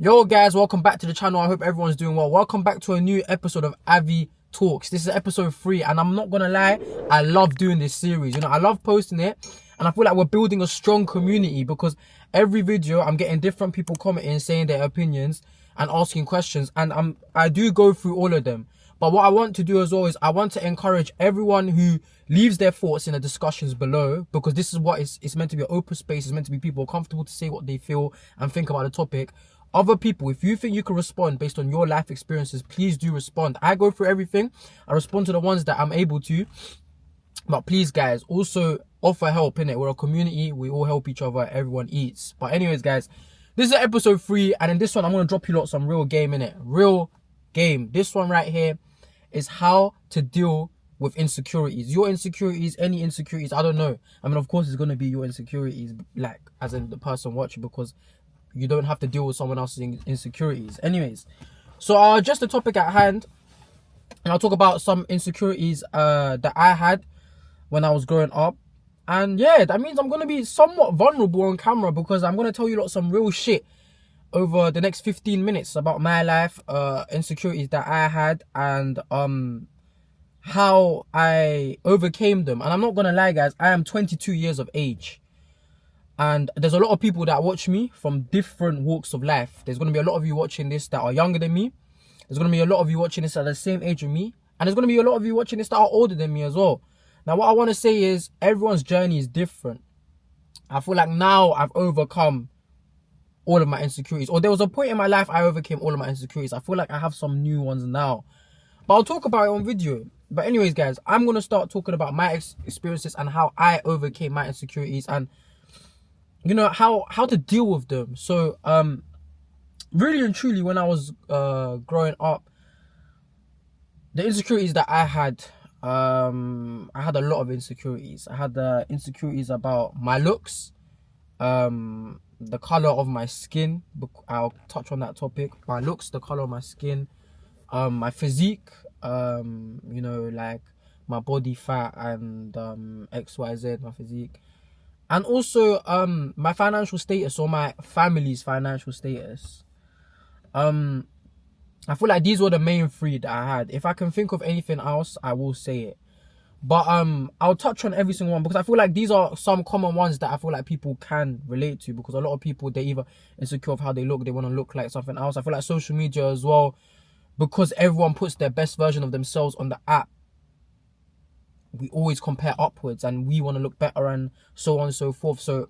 Yo guys, welcome back to the channel. I hope everyone's doing well. Welcome back to a new episode of Avi Talks. This is episode 3 and I'm not gonna lie, I love doing this series. I love posting it and I feel like we're building a strong community because every video I'm getting different people commenting, saying their opinions and asking questions, and I do go through all of them. But what I want to do as well is I want to encourage everyone who leaves their thoughts in the discussions below, because this is what it's meant to be, an open space. It's meant to be people comfortable to say what they feel and think about the topic. Other people, if you think you can respond based on your life experiences, please do respond. I go through everything. I respond to the ones that I'm able to. But please, guys, also offer help, innit? We're a community. We all help each other. Everyone eats. But anyways, guys, this is episode 3. And in this one, I'm going to drop you lot some real game, innit? Real game. This one right here is how to deal with insecurities. Your insecurities, any insecurities, I don't know. I mean, of course, it's going to be your insecurities, like, as in the person watching, because you don't have to deal with someone else's insecurities. Anyways, so just the topic at hand, and I'll talk about some insecurities that I had when I was growing up. And yeah, that means I'm going to be somewhat vulnerable on camera, because I'm going to tell you lot some real shit over the next 15 minutes about my life, insecurities that I had, and how I overcame them. And I'm not going to lie, guys, I am 22 years of age. And there's a lot of people that watch me from different walks of life. There's going to be a lot of you watching this that are younger than me. There's going to be a lot of you watching this at the same age of me. And there's going to be a lot of you watching this that are older than me as well. Now, what I want to say is everyone's journey is different. I feel like now I've overcome all of my insecurities. Or there was a point in my life I overcame all of my insecurities. I feel like I have some new ones now. But I'll talk about it on video. But anyways, guys, I'm going to start talking about my experiences and how I overcame my insecurities, and how to deal with them. So really and truly, when I was growing up, the insecurities that I had a lot of insecurities. I had insecurities about my looks, the color of my skin. I'll touch on that topic. My looks, the color of my skin, my physique, like my body fat and XYZ, my physique. And also my financial status, or my family's financial status. I feel like these were the main 3 that I had. If I can think of anything else, I will say it. But I'll touch on every single one, because I feel like these are some common ones that I feel like people can relate to, because a lot of people, they're either insecure of how they look, they want to look like something else. I feel like social media as well, because everyone puts their best version of themselves on the app, we always compare upwards and we want to look better and so on and so forth. So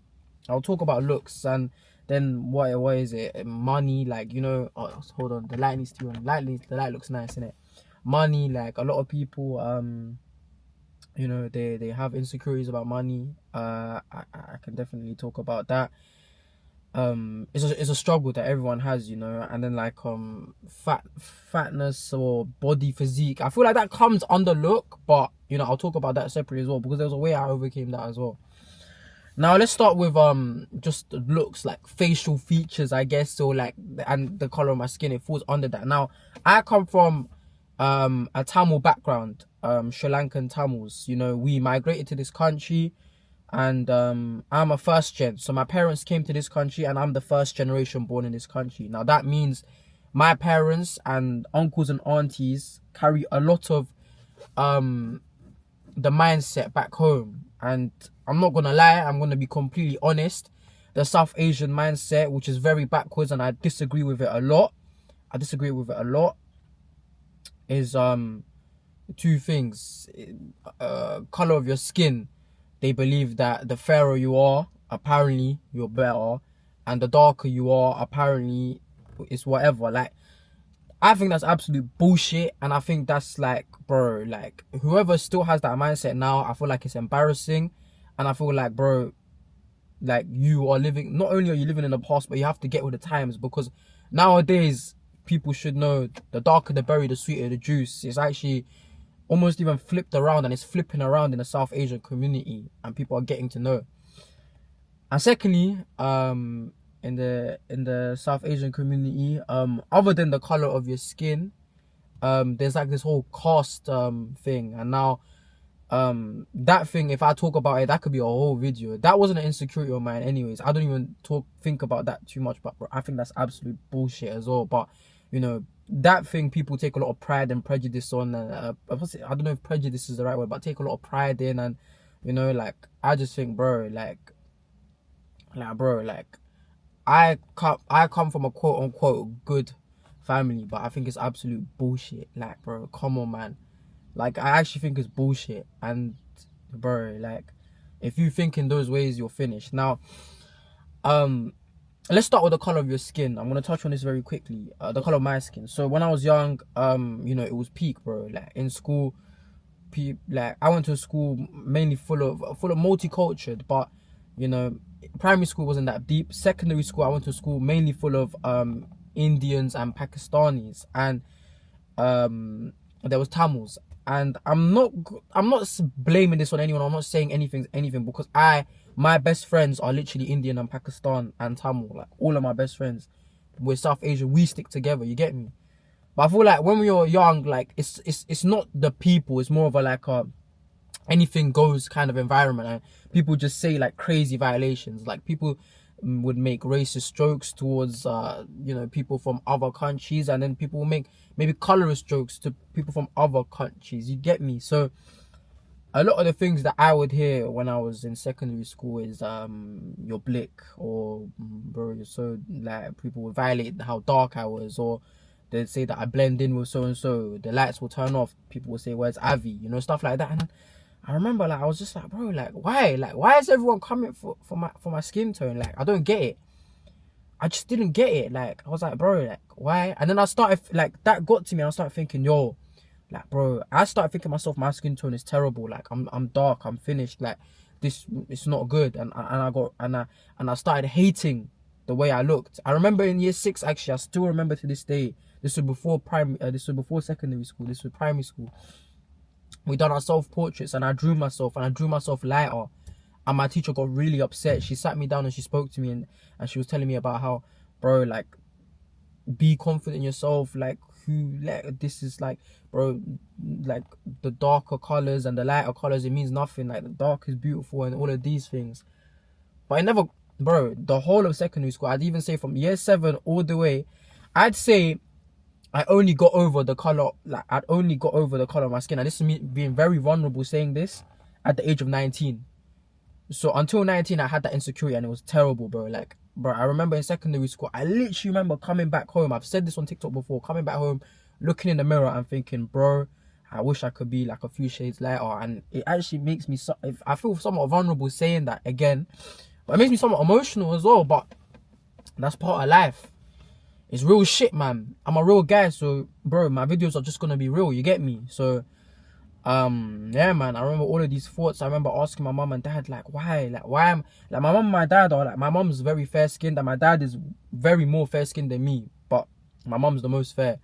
I'll talk about looks, and then what is it? Money, like, oh, hold on, the light needs to be on. The light looks nice, innit? Money, like a lot of people, they have insecurities about money. I can definitely talk about that. It's a struggle that everyone has, and then like fatness or body physique. I feel like that comes under look, but I'll talk about that separately as well, because there's a way I overcame that as well. Now let's start with just looks, like facial features, I guess. So like, and the color of my skin, it falls under that. Now I come from a Tamil background, Sri Lankan Tamils. We migrated to this country, and I'm a first gen. So my parents came to this country and I'm the first generation born in this country. Now that means my parents and uncles and aunties carry a lot of the mindset back home. And I'm not gonna lie, I'm gonna be completely honest, the South Asian mindset, which is very backwards, and I disagree with it a lot, is 2 things. Color of your skin. They believe that the fairer you are, apparently you're better, and the darker you are, apparently it's whatever. Like, I think that's absolute bullshit, and I think that's like, bro, like, whoever still has that mindset now, I feel like it's embarrassing. And I feel like, bro, like, you are living, not only are you living in the past, but you have to get with the times, because nowadays people should know the darker the berry, the sweeter the juice. It's actually almost even flipped around, and it's flipping around in the South Asian community, and people are getting to know. And secondly, in the South Asian community, other than the color of your skin, there's like this whole caste thing. And now that thing, if I talk about it, that could be a whole video. That wasn't an insecurity of mine anyways. I don't even think about that too much, but bro, I think that's absolute bullshit as well. But you know, that thing people take a lot of pride and prejudice on, and I don't know if prejudice is the right word, but take a lot of pride in. And you know, like, I just think, bro, I come from a quote unquote good family, but I think it's absolute bullshit. Like, bro, come on, man. Like, I actually think it's bullshit. And bro, like, if you think in those ways, you're finished. Now, let's start with the color of your skin. I'm gonna touch on this very quickly. The color of my skin. So when I was young, you know, it was peak, bro. Like, in school, like, I went to a school mainly full of multicultural, but you know, primary school wasn't that deep. Secondary school, I went to a school mainly full of Indians and Pakistanis, and there was Tamils. And I'm not blaming this on anyone. I'm not saying anything because my best friends are literally Indian and Pakistan and Tamil. Like, all of my best friends, we're South Asian. We stick together. You get me? But I feel like when we were young, like, it's not the people. It's more of a like a anything goes kind of environment, and people just say like crazy violations. Like, people would make racist jokes towards you know, people from other countries, and then people will make maybe colorist jokes to people from other countries. You get me? So a lot of the things that I would hear when I was in secondary school is you're blick, or bro, you're so, like, people would violate how dark I was, or they'd say that I blend in with so and so, the lights will turn off, people will say, where's Avi, you know, stuff like that. And I remember, like, I was just like, bro, like, why is everyone coming for my skin tone? Like, I don't get it. I just didn't get it. Like, I was like, bro, like, why? And then I started, like, that got to me, and I started thinking, yo, like, bro, I started thinking myself, my skin tone is terrible. Like, I'm dark, I'm finished. Like, this, it's not good. And I started hating the way I looked. I remember in year 6, actually, I still remember to this day. This was before before secondary school. This was primary school. We done our self-portraits, and I drew myself lighter. And my teacher got really upset. She sat me down and she spoke to me, and she was telling me about how, bro, like, be confident in yourself. Like, this is like, bro, like, the darker colors and the lighter colors, it means nothing. Like, the dark is beautiful and all of these things. But I never, bro, the whole of secondary school, I'd even say from year 7 all the way, I'd say I only got over the color, like, I'd only got over the color of my skin. And this is me being very vulnerable saying this at the age of 19. So until 19, I had that insecurity, and it was terrible, bro. Like, bro, I remember in secondary school, I literally remember coming back home. I've said this on TikTok before, coming back home, looking in the mirror and thinking, bro, I wish I could be like a few shades lighter. And it actually makes me, I feel somewhat vulnerable saying that again, but it makes me somewhat emotional as well. But that's part of life. It's real shit, man. I'm a real guy, so, bro, my videos are just gonna be real, you get me? So, yeah, man, I remember all of these thoughts. I remember asking my mum and dad, like, why? Like, why am, like, my mum and my dad are, like, my mum's very fair-skinned, and my dad is very more fair-skinned than me, but my mum's the most fair.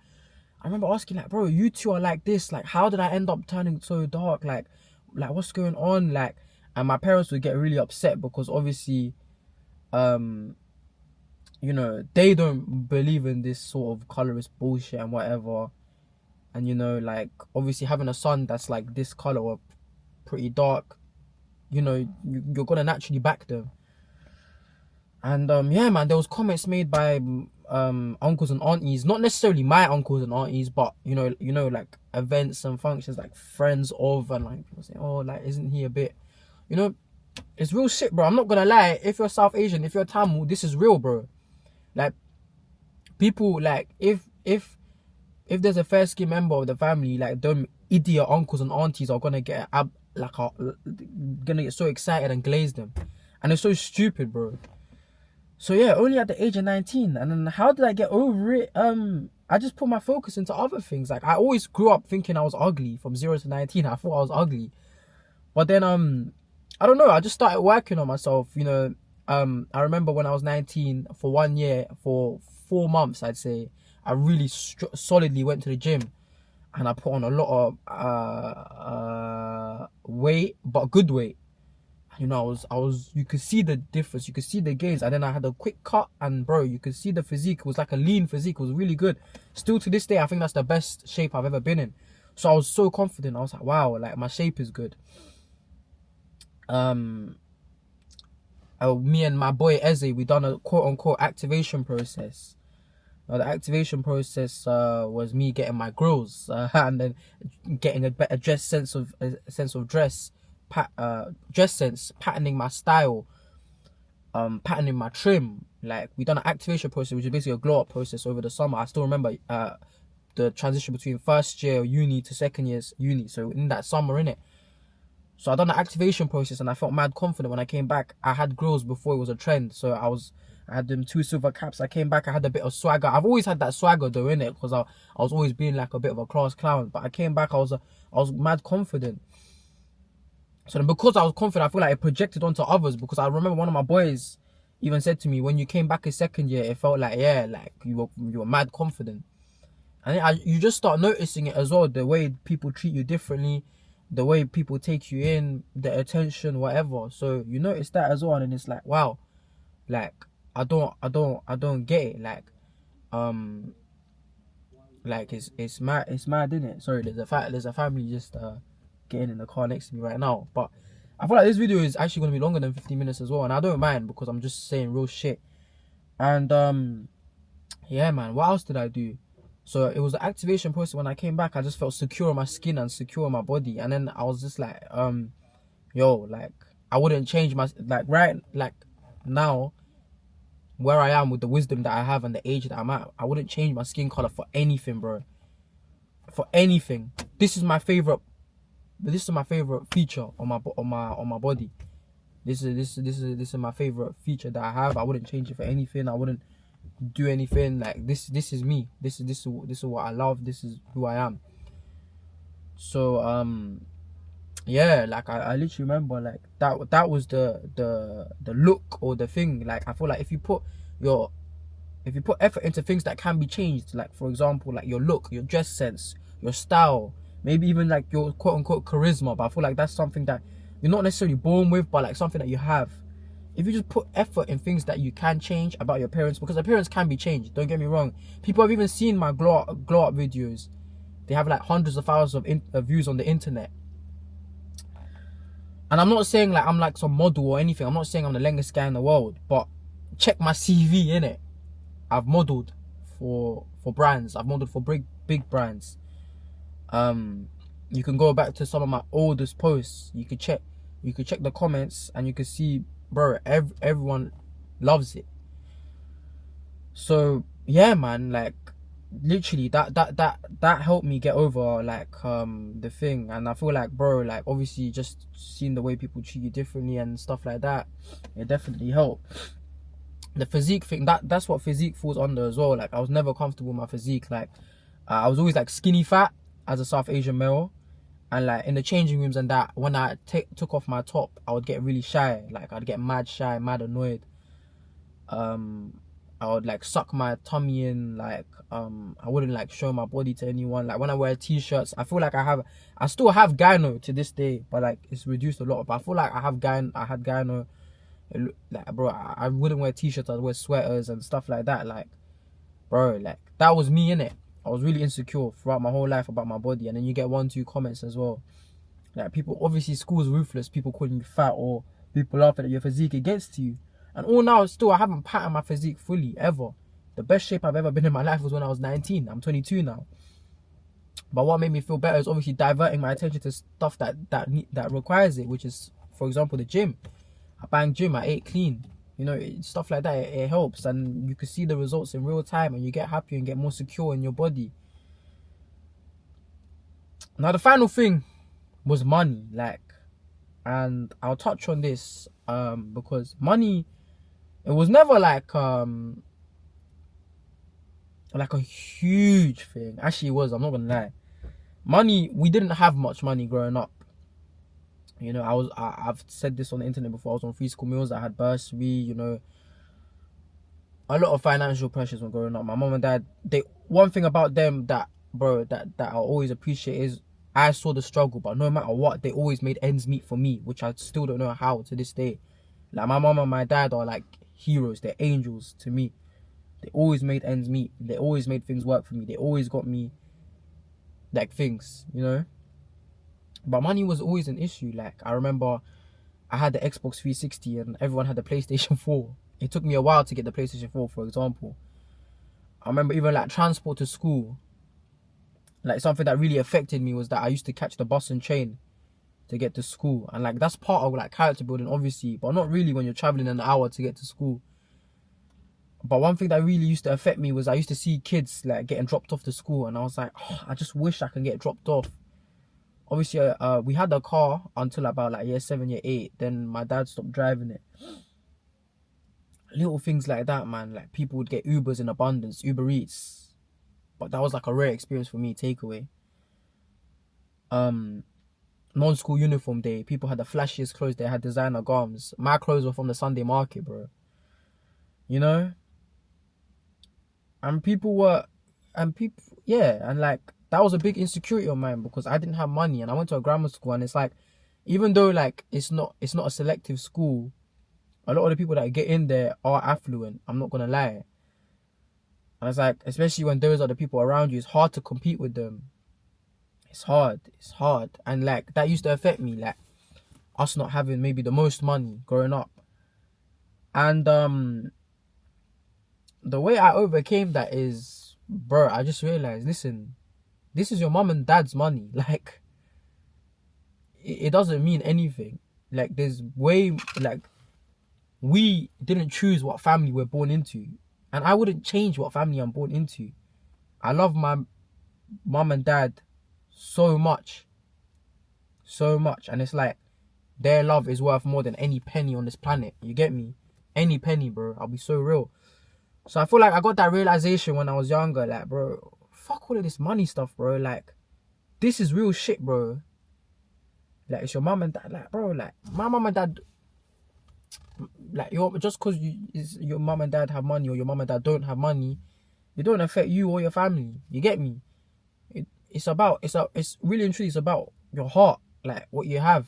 I remember asking, like, bro, you two are like this, like, how did I end up turning so dark? Like, what's going on? Like, and my parents would get really upset because obviously, you know, they don't believe in this sort of colorist bullshit and whatever. And, you know, like, obviously having a son that's like this color or pretty dark, you know, you're gonna naturally back them. And yeah, man, there was comments made by uncles and aunties, not necessarily my uncles and aunties, but you know, like, events and functions, like, friends of, and like, people saying, oh, like, isn't he a bit, you know, it's real shit, bro. I'm not gonna lie. If you're South Asian, if you're Tamil, this is real, bro. Like, people, like, if there's a fair skin member of the family, like, them idiot uncles and aunties are gonna get gonna get so excited and glaze them, and it's so stupid, bro. So yeah, only at the age of 19, and then how did I get over it? I just put my focus into other things. Like, I always grew up thinking I was ugly. From 0 to 19, I thought I was ugly, but then I don't know. I just started working on myself. You know, I remember when I was 19, for 1 year, for 4 months, I'd say, I really solidly went to the gym, and I put on a lot of weight, but good weight. You know, I was, you could see the difference, you could see the gains, and then I had a quick cut, and bro, you could see the physique. It was like a lean physique. It was really good. Still to this day, I think that's the best shape I've ever been in. So I was so confident. I was like, wow, like my shape is good. Me and my boy Eze, we done a quote unquote activation process. The activation process was me getting my grills and then getting a better dress sense of dress, dress sense, patterning my style, patterning my trim. Like we done an activation process, which is basically a glow up process over the summer. I still remember the transition between first year uni to second year's uni. So in that summer, innit? So I done the activation process and I felt mad confident when I came back. I had grills before it was a trend. So I had them 2 silver caps. I came back, I had a bit of swagger. I've always had that swagger though, innit? Because I was always being like a bit of a class clown. But I came back, I was mad confident. So then because I was confident, I feel like it projected onto others. Because I remember one of my boys even said to me, when you came back in second year, it felt like, yeah, like you were mad confident. And you just start noticing it as well, the way people treat you differently, the way people take you in, the attention, whatever. So you notice that as well, and it's like, wow, like I don't get it. Like it's mad, isn't it? Sorry, there's a family just getting in the car next to me right now. But I feel like this video is actually gonna be longer than 15 minutes as well, and I don't mind because I'm just saying real shit. And yeah, man, what else did I do? So it was the activation process. When I came back, I just felt secure in my skin and secure in my body. And then I was just like, yo, like I wouldn't change my, like now where I am with the wisdom that I have and the age that I'm at, I wouldn't change my skin color for anything, bro. For anything. This is my favorite feature on my body. This is my favorite feature that I have. I wouldn't change it for anything. I wouldn't do anything. Like this is me. This is what I love. This is who I am. So yeah, like I literally remember like that was the look or the thing. Like I feel like if you put effort into things that can be changed, like for example like your look, your dress sense, your style, maybe even like your quote unquote charisma, but I feel like that's something that you're not necessarily born with, but like something that you have. If you just put effort in things that you can change about your appearance, because appearance can be changed, don't get me wrong. People have even seen my glow up videos. They have like hundreds of thousands of views on the internet. And I'm not saying like I'm like some model or anything. I'm not saying I'm the longest guy in the world, but check my CV, innit? I've modeled for brands. I've modeled for big brands. You can go back to some of my oldest posts. You could check the comments and you can see, bro, everyone loves it. So yeah, man, like literally that helped me get over like the thing. And I feel like, bro, like obviously just seeing the way people treat you differently and stuff like that, it definitely helped. The physique thing, that's what physique falls under as well. Like I was never comfortable with my physique. Like I was always like skinny fat as a South Asian male. And like in the changing rooms and that, when I took off my top, I would get really shy. Like I'd get mad shy, mad annoyed. I would like suck my tummy in. Like I wouldn't like show my body to anyone. Like when I wear t-shirts, I feel like I still have gyno to this day, but like it's reduced a lot. But I feel like I had gyno. Like bro, I wouldn't wear t-shirts. I'd wear sweaters and stuff like that. Like bro, like that was me, innit? I was really insecure throughout my whole life about my body. And then you get 1-2 comments as well. Like people, obviously school's ruthless. People calling you fat or people laughing at your physique against you. And all now, still, I haven't patterned my physique fully, ever. The best shape I've ever been in my life was when I was 19. I'm 22 now. But what made me feel better is obviously diverting my attention to stuff that requires it, which is, for example, the gym. I banged gym, I ate clean. You know, stuff like that, it helps. And you can see the results in real time and you get happier and get more secure in your body. Now, the final thing was money. Like, and I'll touch on this because money, it was never like a huge thing. Actually, it was. I'm not gonna lie. Money, we didn't have much money growing up. You know, I've said this on the internet before. I was on free school meals. I had bursary. You know, a lot of financial pressures when growing up. My mom and dad, one thing about them that, bro, that I always appreciate is I saw the struggle, but no matter what, they always made ends meet for me, which I still don't know how to this day. Like my mom and my dad are like heroes. They're angels to me. They always made ends meet. They always made things work for me. They always got me like things, you know. But money was always an issue. Like I remember I had the Xbox 360 and everyone had the PlayStation 4. It took me a while to get the PlayStation 4, for example. I remember even like transport to school. Like something that really affected me was that I used to catch the bus and train to get to school. And like that's part of like character building, obviously, but not really when you're traveling an hour to get to school. But one thing that really used to affect me was I used to see kids like getting dropped off to school, and I was like, oh, I just wish I could get dropped off. Obviously, we had a car until about like year 7, year 8. Then my dad stopped driving it. Little things like that, man. Like people would get Ubers in abundance, Uber Eats. But that was like a rare experience for me, takeaway. Non-school uniform day. People had the flashiest clothes. They had designer garments. My clothes were from the Sunday market, bro. You know? And like, that was a big insecurity of mine because I didn't have money and I went to a grammar school, and it's like, even though like it's not a selective school, a lot of the people that get in there are affluent. I'm not gonna lie. And it's like, especially when those are the people around you, it's hard to compete with them. It's hard. And like that used to affect me, like us not having maybe the most money growing up. And the way I overcame that is, bro, I just realized, listen, this is your mum and dad's money. Like, it doesn't mean anything. Like, there's way, like, we didn't choose what family we're born into. And I wouldn't change what family I'm born into. I love my mum and dad so much. So much. And it's like, their love is worth more than any penny on this planet. You get me? Any penny, bro. I'll be so real. So I feel like I got that realization when I was younger. Like, bro, fuck all of this money stuff, bro. Like, this is real shit, bro. Like, it's your mum and dad. Like, bro, like, my mum and dad, like, just because your mum and dad have money or your mum and dad don't have money, it don't affect you or your family. You get me? It's really and truly, it's about your heart, like, what you have.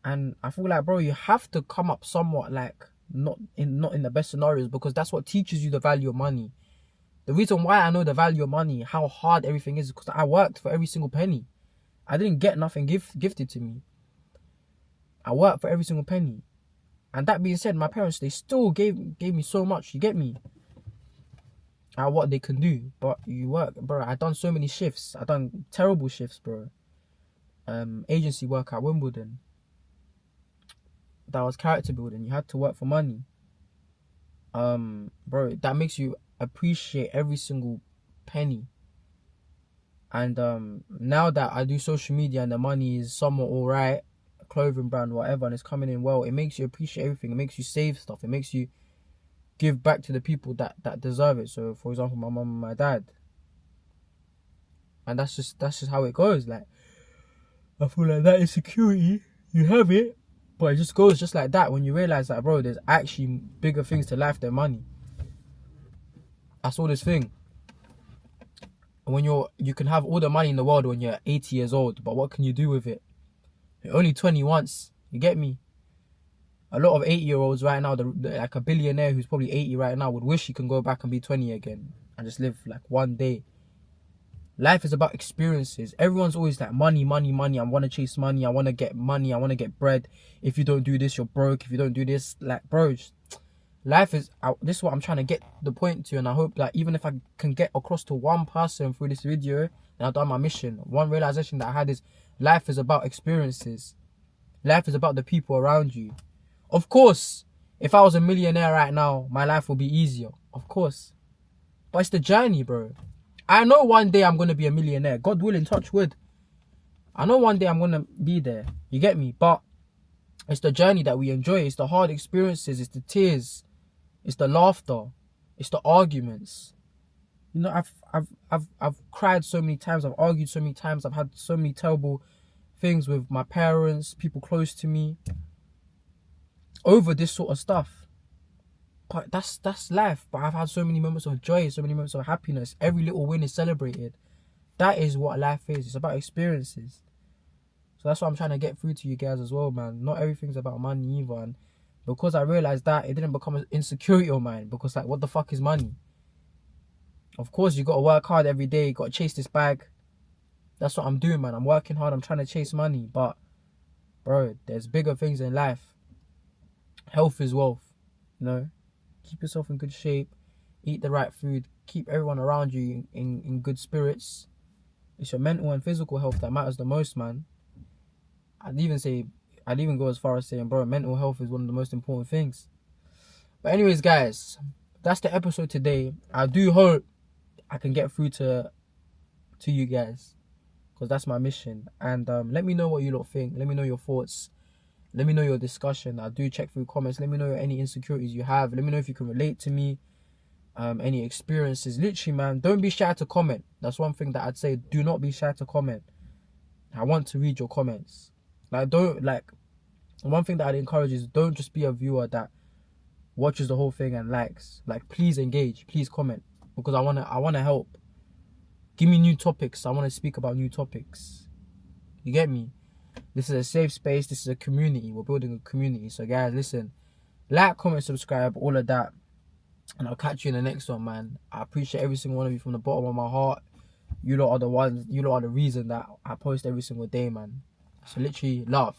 And I feel like, bro, you have to come up somewhat, like, not in the best scenarios, because that's what teaches you the value of money. The reason why I know the value of money, how hard everything is because I worked for every single penny. I didn't get nothing gifted to me. I worked for every single penny. And that being said, my parents, they still gave me so much. You get me? At what they can do. But you work, bro. I done so many shifts. I done terrible shifts, bro. Agency work at Wimbledon. That was character building. You had to work for money. Bro, that makes you appreciate every single penny. And now that I do social media and the money is somewhat alright, clothing brand, whatever, and it's coming in well, it makes you appreciate everything. It makes you save stuff. It makes you give back to the people that deserve it. So, for example, my mum and my dad. And that's just how it goes. Like, I feel like that insecurity, you have it, but it just goes just like that when you realize that, bro, there's actually bigger things to life than money. That's all this thing. When you can have all the money in the world when you're 80 years old, but what can you do with it? You're only 20 once. You get me? A lot of 80-year-olds right now, like a billionaire who's probably 80 right now, would wish he can go back and be 20 again and just live like one day. Life is about experiences. Everyone's always like, money. I want to chase money. I want to get money. I want to get bread. If you don't do this, you're broke. If you don't do this, like, bro, life is, this is what I'm trying to get the point to. And I hope that even if I can get across to one person through this video, then I've done my mission. One realization that I had is, life is about experiences. Life is about the people around you. Of course, if I was a millionaire right now, my life would be easier. Of course. But it's the journey, bro. I know one day I'm going to be a millionaire. God willing, touch wood. I know one day I'm going to be there. You get me? But it's the journey that we enjoy. It's the hard experiences. It's the tears. It's the laughter. It's the arguments. You know, I've cried so many times. I've argued so many times. I've had so many terrible things with my parents, people close to me, over this sort of stuff. But that's life. But I've had so many moments of joy, so many moments of happiness. Every little win is celebrated. That is what life is. It's about experiences. So that's what I'm trying to get through to you guys as well, man. Not everything's about money either. And because I realized that, it didn't become an insecurity of mine. Because, like, what the fuck is money? Of course, you got to work hard every day. You got to chase this bag. That's what I'm doing, man. I'm working hard. I'm trying to chase money. But, bro, there's bigger things in life. Health is wealth. You know? Keep yourself in good shape. Eat the right food. Keep everyone around you in good spirits. It's your mental and physical health that matters the most, man. I'd even go as far as saying, bro, mental health is one of the most important things. But anyways, guys, that's the episode today. I do hope I can get through to you guys, because that's my mission. And let me know what you lot think. Let me know your thoughts. Let me know your discussion. I do check through comments. Let me know any insecurities you have. Let me know if you can relate to me. Any experiences. Literally, man, don't be shy to comment. That's one thing that I'd say. Do not be shy to comment. I want to read your comments. One thing that I'd encourage is, don't just be a viewer that watches the whole thing and likes. Like, please engage. Please comment. Because I wanna help. Give me new topics. I want to speak about new topics. You get me? This is a safe space. This is a community. We're building a community. So guys, listen. Like, comment, subscribe, all of that. And I'll catch you in the next one, man. I appreciate every single one of you from the bottom of my heart. You lot are the reason that I post every single day, man. So literally, love.